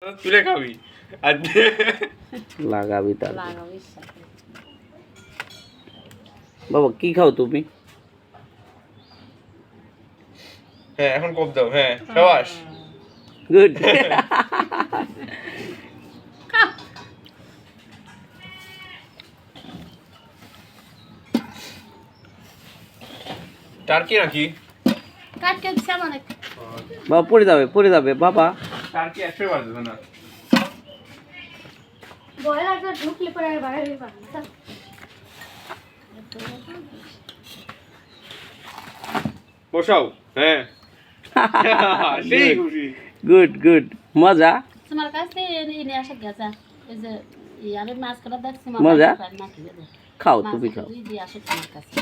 তুলে খাবি আর লাগাবি তার বাবা কি খাও তুমি? হ্যাঁ এখন কোপ দাও। হ্যাঁ শাবাশ গুড। টার্কি নাকি? কাটকে দিছে অনেক বাবা পড়ে যাবে বাবা। টার্কি 100 বার দেবে না। বয়লার তো ঢুকলে পরে আর বাইরে হয়ে পারবে না। বসাও। হ্যাঁ সেই খুশি। গুড গুড মজা তোমার কাছে এনে আসে গেছা এই যে ইয়ারে মাছ কাটা দেখছি মজা? না কি বলে খাও তুমি খাও। দুই দিয়ে আসে তোমার কাছে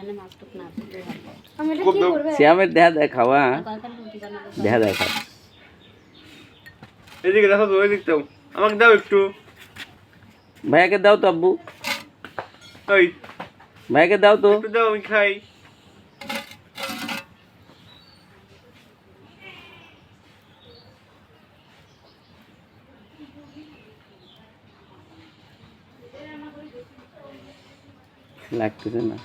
এনে মাছ টুক না দিলে আমি এটা কোপ কি দাও। করবে? শ্যামের দেহা খাওয়া তরকারি রুটি বানাবো দেহা খাও। এদিকে দেখো তো, ওই দিক দাও, আমাকে দাও একটু। ভাইয়াকে দাও তো আব্বু, ওই ভাইয়াকে দাও তো। একটু দাও, আমি খাই। লাগতেছে না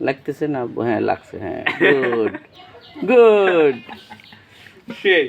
লাগতেছে না আব্বু? হ্যাঁ লাগছে, হ্যাঁ গুড গুড। সেই